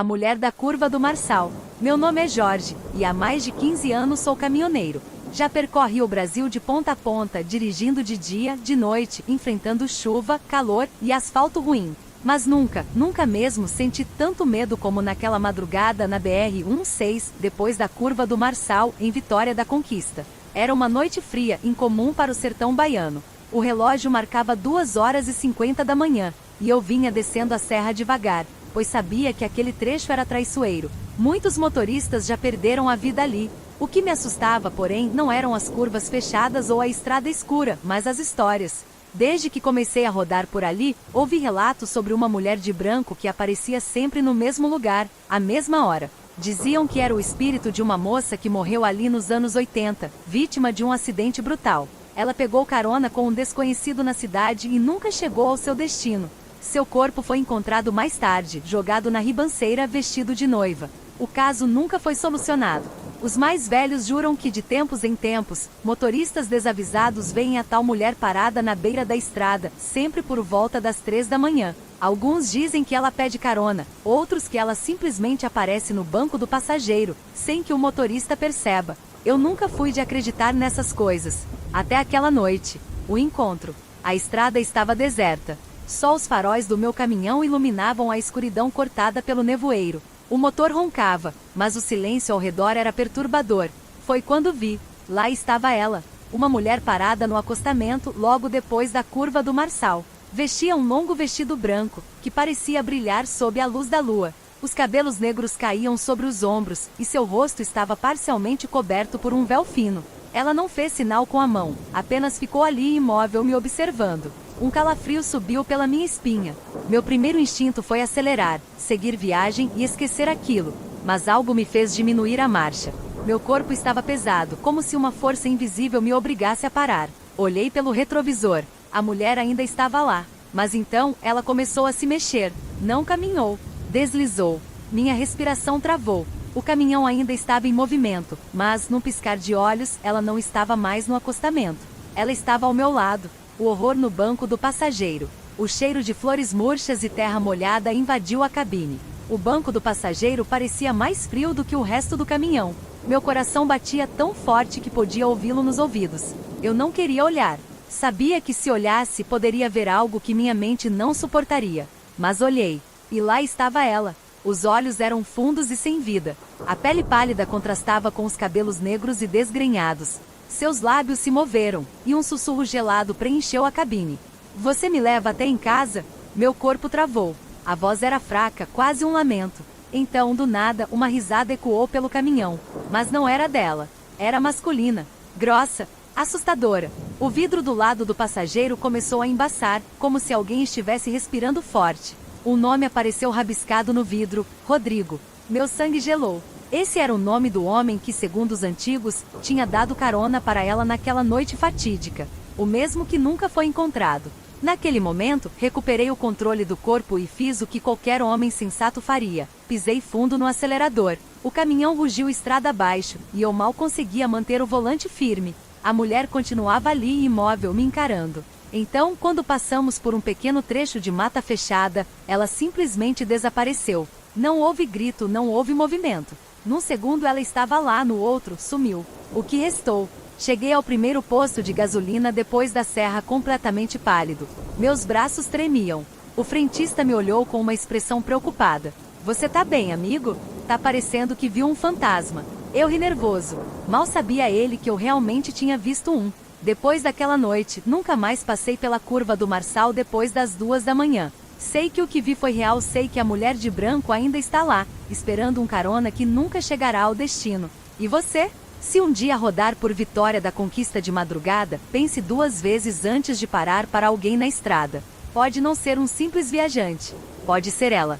a mulher da curva do Marçal. Meu nome é Jorge, e há mais de 15 anos sou caminhoneiro. Já percorri o Brasil de ponta a ponta, dirigindo de dia, de noite, enfrentando chuva, calor e asfalto ruim. Mas nunca mesmo senti tanto medo como naquela madrugada na BR-16, depois da curva do Marçal, em Vitória da Conquista. Era uma noite fria, incomum para o sertão baiano. O relógio marcava 2h50 da manhã, e eu vinha descendo a serra devagar, pois sabia que aquele trecho era traiçoeiro. Muitos motoristas já perderam a vida ali. O que me assustava, porém, não eram as curvas fechadas ou a estrada escura, mas as histórias. Desde que comecei a rodar por ali, ouvi relatos sobre uma mulher de branco que aparecia sempre no mesmo lugar, à mesma hora. Diziam que era o espírito de uma moça que morreu ali nos anos 80, vítima de um acidente brutal. Ela pegou carona com um desconhecido na cidade e nunca chegou ao seu destino. Seu corpo foi encontrado mais tarde, jogado na ribanceira vestido de noiva. O caso nunca foi solucionado. Os mais velhos juram que de tempos em tempos, motoristas desavisados veem a tal mulher parada na beira da estrada, sempre por volta das 3 da manhã. Alguns dizem que ela pede carona, outros que ela simplesmente aparece no banco do passageiro, sem que o motorista perceba. Eu nunca fui de acreditar nessas coisas. Até aquela noite. O encontro. A estrada estava deserta. Só os faróis do meu caminhão iluminavam a escuridão cortada pelo nevoeiro. O motor roncava, mas o silêncio ao redor era perturbador. Foi quando vi. Lá estava ela. Uma mulher parada no acostamento logo depois da curva do Marçal. Vestia um longo vestido branco, que parecia brilhar sob a luz da lua. Os cabelos negros caíam sobre os ombros, e seu rosto estava parcialmente coberto por um véu fino. Ela não fez sinal com a mão, apenas ficou ali imóvel me observando. Um calafrio subiu pela minha espinha. Meu primeiro instinto foi acelerar, seguir viagem e esquecer aquilo. Mas algo me fez diminuir a marcha. Meu corpo estava pesado, como se uma força invisível me obrigasse a parar. Olhei pelo retrovisor. A mulher ainda estava lá. Mas então, ela começou a se mexer. Não caminhou. Deslizou. Minha respiração travou. O caminhão ainda estava em movimento, mas, num piscar de olhos, ela não estava mais no acostamento. Ela estava ao meu lado. O horror no banco do passageiro. O cheiro de flores murchas e terra molhada invadiu a cabine. O banco do passageiro parecia mais frio do que o resto do caminhão. Meu coração batia tão forte que podia ouvi-lo nos ouvidos. Eu não queria olhar. Sabia que se olhasse poderia ver algo que minha mente não suportaria. Mas olhei. E lá estava ela. Os olhos eram fundos e sem vida. A pele pálida contrastava com os cabelos negros e desgrenhados. Seus lábios se moveram, e um sussurro gelado preencheu a cabine. Você me leva até em casa? Meu corpo travou. A voz era fraca, quase um lamento. Então, do nada, uma risada ecoou pelo caminhão. Mas não era dela. Era masculina. Grossa. Assustadora. O vidro do lado do passageiro começou a embaçar, como se alguém estivesse respirando forte. Um nome apareceu rabiscado no vidro: Rodrigo. Meu sangue gelou. Esse era o nome do homem que, segundo os antigos, tinha dado carona para ela naquela noite fatídica. O mesmo que nunca foi encontrado. Naquele momento, recuperei o controle do corpo e fiz o que qualquer homem sensato faria. Pisei fundo no acelerador. O caminhão rugiu estrada abaixo, e eu mal conseguia manter o volante firme. A mulher continuava ali imóvel, me encarando. Então, quando passamos por um pequeno trecho de mata fechada, ela simplesmente desapareceu. Não houve grito, não houve movimento. Num segundo ela estava lá, no outro, sumiu. O que restou? Cheguei ao primeiro posto de gasolina depois da serra completamente pálido. Meus braços tremiam. O frentista me olhou com uma expressão preocupada. Você tá bem, amigo? Tá parecendo que viu um fantasma. Eu ri nervoso. Mal sabia ele que eu realmente tinha visto um. Depois daquela noite, nunca mais passei pela curva do Marçal depois das 2 da manhã. Sei que o que vi foi real, sei que a mulher de branco ainda está lá, esperando um carona que nunca chegará ao destino. E você? Se um dia rodar por Vitória da Conquista de madrugada, pense 2 vezes antes de parar para alguém na estrada. Pode não ser um simples viajante. Pode ser ela.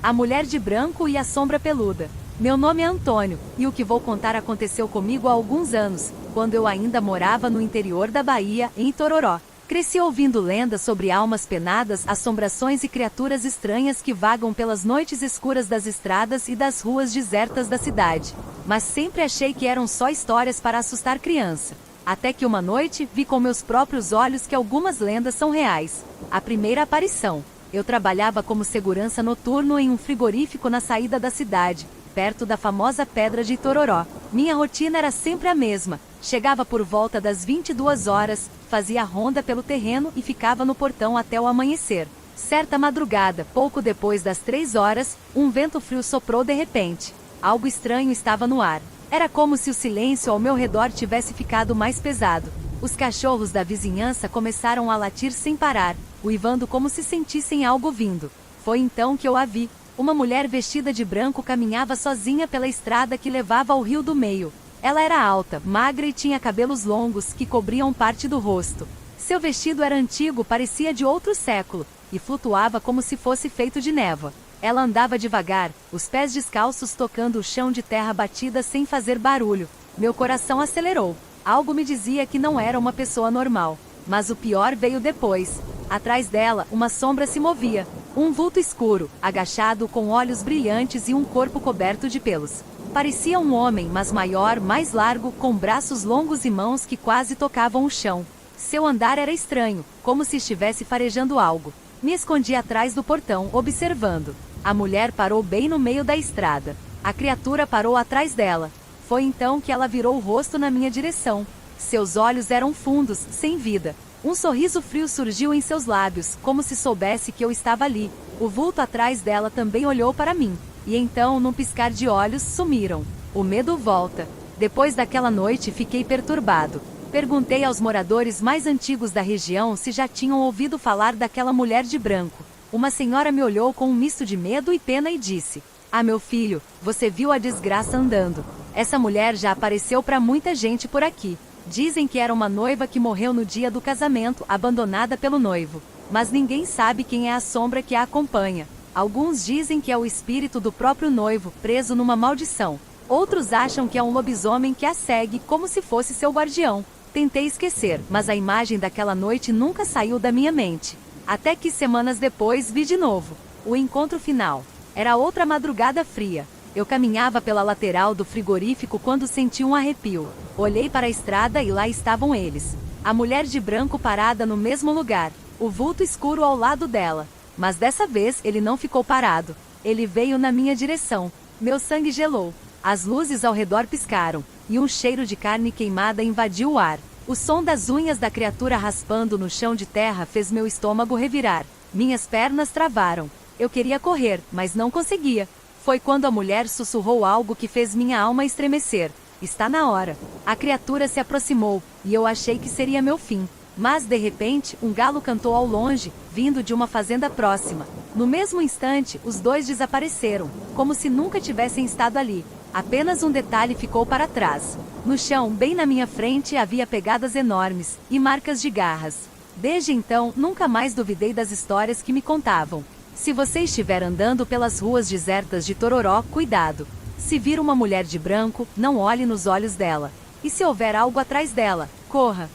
A mulher de branco e a sombra peluda. Meu nome é Antônio, e o que vou contar aconteceu comigo há alguns anos, quando eu ainda morava no interior da Bahia, em Itororó. Cresci ouvindo lendas sobre almas penadas, assombrações e criaturas estranhas que vagam pelas noites escuras das estradas e das ruas desertas da cidade. Mas sempre achei que eram só histórias para assustar criança. Até que uma noite, vi com meus próprios olhos que algumas lendas são reais. A primeira aparição. Eu trabalhava como segurança noturno em um frigorífico na saída da cidade, perto da famosa Pedra de Itororó. Minha rotina era sempre a mesma. Chegava por volta das 22 horas, fazia a ronda pelo terreno e ficava no portão até o amanhecer. Certa madrugada, pouco depois das 3 horas, um vento frio soprou de repente. Algo estranho estava no ar. Era como se o silêncio ao meu redor tivesse ficado mais pesado. Os cachorros da vizinhança começaram a latir sem parar, uivando como se sentissem algo vindo. Foi então que eu a vi. Uma mulher vestida de branco caminhava sozinha pela estrada que levava ao Rio do Meio. Ela era alta, magra e tinha cabelos longos que cobriam parte do rosto. Seu vestido era antigo, parecia de outro século, e flutuava como se fosse feito de névoa. Ela andava devagar, os pés descalços tocando o chão de terra batida sem fazer barulho. Meu coração acelerou. Algo me dizia que não era uma pessoa normal. Mas o pior veio depois. Atrás dela, uma sombra se movia. Um vulto escuro, agachado com olhos brilhantes e um corpo coberto de pelos. Parecia um homem, mas maior, mais largo, com braços longos e mãos que quase tocavam o chão. Seu andar era estranho, como se estivesse farejando algo. Me escondi atrás do portão, observando. A mulher parou bem no meio da estrada. A criatura parou atrás dela. Foi então que ela virou o rosto na minha direção. Seus olhos eram fundos, sem vida. Um sorriso frio surgiu em seus lábios, como se soubesse que eu estava ali. O vulto atrás dela também olhou para mim. E então, num piscar de olhos, sumiram. O medo volta. Depois daquela noite, fiquei perturbado. Perguntei aos moradores mais antigos da região se já tinham ouvido falar daquela mulher de branco. Uma senhora me olhou com um misto de medo e pena e disse: "Ah, meu filho, você viu a desgraça andando. Essa mulher já apareceu para muita gente por aqui. Dizem que era uma noiva que morreu no dia do casamento, abandonada pelo noivo. Mas ninguém sabe quem é a sombra que a acompanha. Alguns dizem que é o espírito do próprio noivo, preso numa maldição. Outros acham que é um lobisomem que a segue como se fosse seu guardião. Tentei esquecer, mas a imagem daquela noite nunca saiu da minha mente. Até que semanas depois vi de novo. O encontro final. Era outra madrugada fria. Eu caminhava pela lateral do frigorífico quando senti um arrepio. Olhei para a estrada e lá estavam eles. A mulher de branco parada no mesmo lugar. O vulto escuro ao lado dela. Mas dessa vez ele não ficou parado. Ele veio na minha direção. Meu sangue gelou. As luzes ao redor piscaram. E um cheiro de carne queimada invadiu o ar. O som das unhas da criatura raspando no chão de terra fez meu estômago revirar. Minhas pernas travaram. Eu queria correr, mas não conseguia. Foi quando a mulher sussurrou algo que fez minha alma estremecer. Está na hora. A criatura se aproximou, e eu achei que seria meu fim. Mas, de repente, um galo cantou ao longe, vindo de uma fazenda próxima. No mesmo instante, os dois desapareceram, como se nunca tivessem estado ali. Apenas um detalhe ficou para trás. No chão, bem na minha frente, havia pegadas enormes, e marcas de garras. Desde então, nunca mais duvidei das histórias que me contavam. Se você estiver andando pelas ruas desertas de Tororó, cuidado. Se vir uma mulher de branco, não olhe nos olhos dela. E se houver algo atrás dela, corra.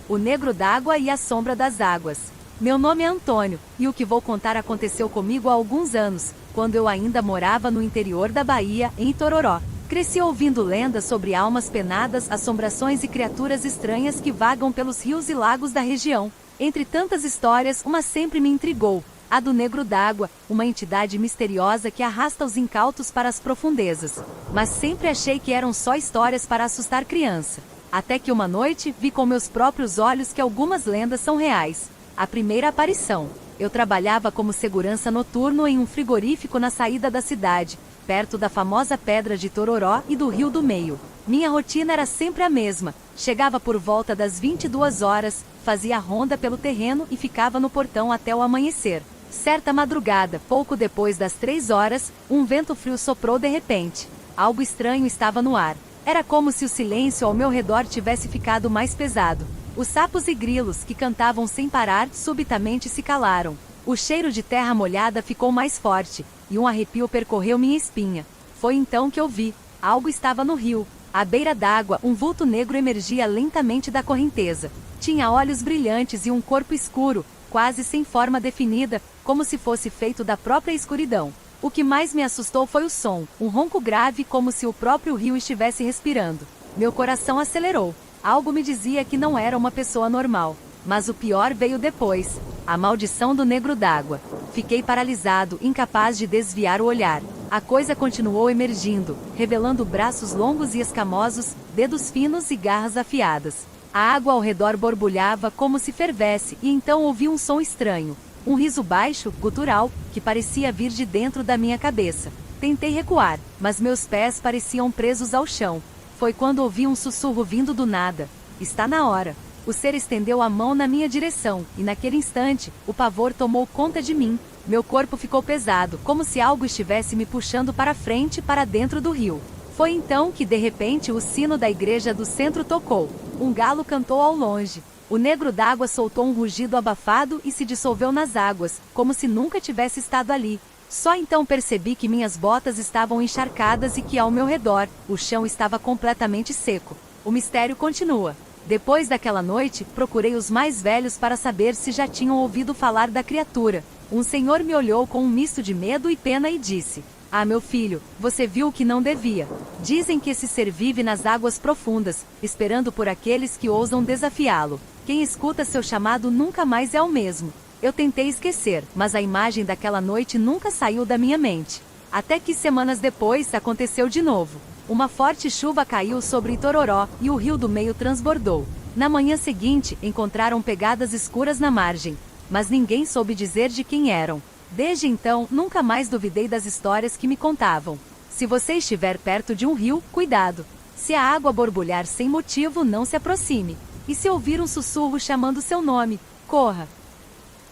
O Negro d'Água e a Sombra das Águas. Meu nome é Antônio, e o que vou contar aconteceu comigo há alguns anos, quando eu ainda morava no interior da Bahia, em Itororó. Cresci ouvindo lendas sobre almas penadas, assombrações e criaturas estranhas que vagam pelos rios e lagos da região. Entre tantas histórias, uma sempre me intrigou. A do Negro d'Água, uma entidade misteriosa que arrasta os incautos para as profundezas. Mas sempre achei que eram só histórias para assustar criança. Até que uma noite, vi com meus próprios olhos que algumas lendas são reais. A primeira aparição. Eu trabalhava como segurança noturno em um frigorífico na saída da cidade, perto da famosa Pedra de Itororó e do Rio do Meio. Minha rotina era sempre a mesma. Chegava por volta das 22 horas, fazia a ronda pelo terreno e ficava no portão até o amanhecer. Certa madrugada, pouco depois das 3 horas, um vento frio soprou de repente. Algo estranho estava no ar. Era como se o silêncio ao meu redor tivesse ficado mais pesado. Os sapos e grilos que cantavam sem parar subitamente se calaram. O cheiro de terra molhada ficou mais forte, e um arrepio percorreu minha espinha. Foi então que eu vi. Algo estava no rio. À beira d'água, um vulto negro emergia lentamente da correnteza. Tinha olhos brilhantes e um corpo escuro, quase sem forma definida, como se fosse feito da própria escuridão. O que mais me assustou foi o som, um ronco grave como se o próprio rio estivesse respirando. Meu coração acelerou. Algo me dizia que não era uma pessoa normal. Mas o pior veio depois. A maldição do negro d'água. Fiquei paralisado, incapaz de desviar o olhar. A coisa continuou emergindo, revelando braços longos e escamosos, dedos finos e garras afiadas. A água ao redor borbulhava como se fervesse e então ouvi um som estranho. Um riso baixo, gutural, que parecia vir de dentro da minha cabeça. Tentei recuar, mas meus pés pareciam presos ao chão. Foi quando ouvi um sussurro vindo do nada. Está na hora. O ser estendeu a mão na minha direção, e naquele instante, o pavor tomou conta de mim. Meu corpo ficou pesado, como se algo estivesse me puxando para frente, para dentro do rio. Foi então que de repente o sino da igreja do centro tocou. Um galo cantou ao longe. O negro d'água soltou um rugido abafado e se dissolveu nas águas, como se nunca tivesse estado ali. Só então percebi que minhas botas estavam encharcadas e que ao meu redor, o chão estava completamente seco. O mistério continua. Depois daquela noite, procurei os mais velhos para saber se já tinham ouvido falar da criatura. Um senhor me olhou com um misto de medo e pena e disse: "Ah, meu filho, você viu o que não devia. Dizem que esse ser vive nas águas profundas, esperando por aqueles que ousam desafiá-lo. Quem escuta seu chamado nunca mais é o mesmo." Eu tentei esquecer, mas a imagem daquela noite nunca saiu da minha mente. Até que semanas depois aconteceu de novo. Uma forte chuva caiu sobre Itororó e o rio do meio transbordou. Na manhã seguinte, encontraram pegadas escuras na margem, mas ninguém soube dizer de quem eram. Desde então, nunca mais duvidei das histórias que me contavam. Se você estiver perto de um rio, cuidado. Se a água borbulhar sem motivo, não se aproxime. E se ouvir um sussurro chamando seu nome, corra.